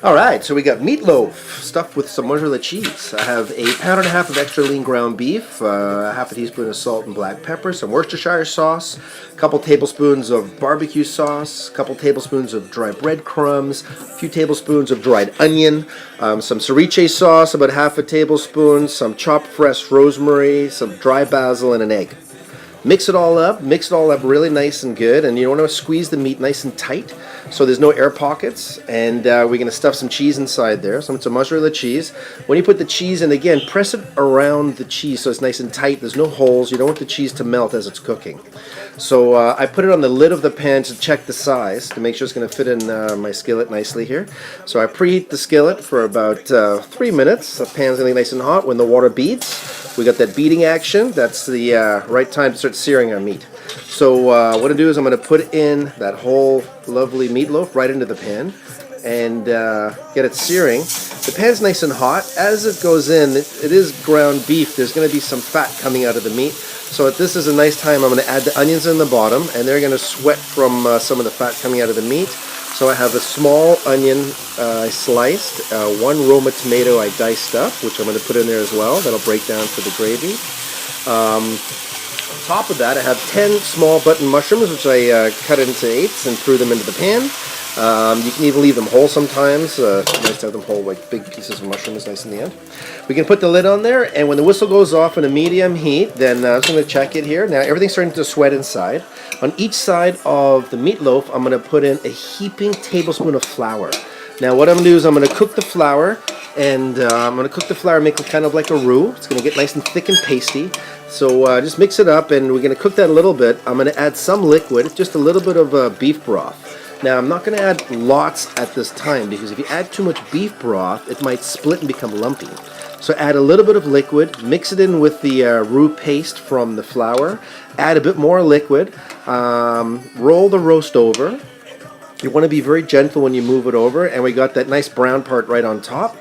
Alright, so we got meatloaf stuffed with some mozzarella cheese. I have a pound and a half of extra lean ground beef, a half a teaspoon of salt and black pepper, some Worcestershire sauce, a couple tablespoons of barbecue sauce, a couple tablespoons of dry breadcrumbs, a few tablespoons of dried onion, some sriracha sauce, about half a tablespoon, some chopped fresh rosemary, some dry basil, and an egg. Mix it all up really nice and good, and you want to squeeze the meat nice and tight so there's no air pockets, and we're going to stuff some cheese inside there, some mozzarella cheese. When you put the cheese in, again, press it around the cheese so it's nice and tight, there's no holes, you don't want the cheese to melt as it's cooking. So I put it on the lid of the pan to check the size, to make sure it's going to fit in my skillet nicely here. So I preheat the skillet for about 3 minutes. The pan's going to be nice and hot. When the water beads, we got that beating action. That's the right time to start searing our meat. So what I'm going to do is I'm going to put in that whole lovely meatloaf right into the pan and get it searing. The pan's nice and hot. As it goes in, it is ground beef. There's going to be some fat coming out of the meat. So this is a nice time. I'm going to add the onions in the bottom, and they're going to sweat from some of the fat coming out of the meat. So I have a small onion I sliced, one Roma tomato I diced up, which I'm going to put in there as well. That'll break down for the gravy. On top of that, I have 10 small button mushrooms, which I cut into eighths and threw them into the pan. You can even leave them whole sometimes. Nice to have them whole, like big pieces of mushrooms, nice in the end. We can put the lid on there, and when the whistle goes off in a medium heat, then I'm just going to check it here. Now everything's starting to sweat inside. On each side of the meatloaf, I'm going to put in a heaping tablespoon of flour. Now what I'm going to do is I'm going to cook the flour, and I'm going to cook the flour, make it kind of like a roux. It's going to get nice and thick and pasty. So just mix it up, and we're going to cook that a little bit. I'm going to add some liquid, just a little bit of beef broth. Now I'm not going to add lots at this time, because if you add too much beef broth, it might split and become lumpy. So add a little bit of liquid, mix it in with the roux paste from the flour, add a bit more liquid, roll the roast over. You want to be very gentle when you move it over, and we got that nice brown part right on top.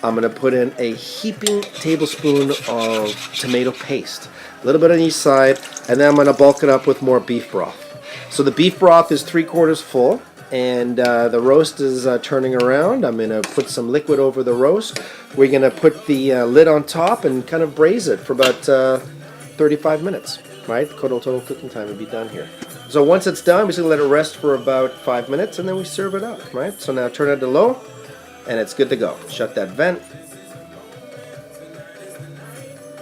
I'm going to put in a heaping tablespoon of tomato paste, a little bit on each side, and then I'm going to bulk it up with more beef broth. So the beef broth is 3/4 full, and the roast is turning around. I'm going to put some liquid over the roast. We're going to put the lid on top and kind of braise it for about 35 minutes. Right? Total cooking time will be done here. So once it's done, we're just going to let it rest for about 5 minutes, and then we serve it up. Right? So now turn it to low, and it's good to go. Shut that vent.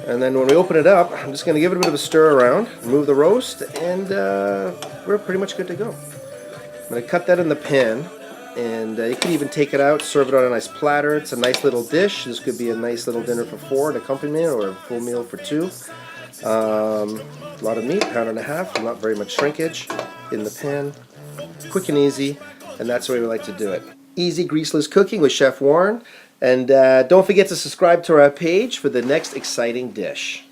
And then when we open it up, I'm just going to give it a bit of a stir around, remove the roast, and we're pretty much good to go. I'm going to cut that in the pan, and you can even take it out, serve it on a nice platter. It's a nice little dish. This could be a nice little dinner for 4, an accompaniment, or a full meal for 2. A lot of meat, pound and a half, not very much shrinkage in the pan. Quick and easy, and that's the way we like to do it. Easy, greaseless cooking with Chef Warren. And don't forget to subscribe to our page for the next exciting dish.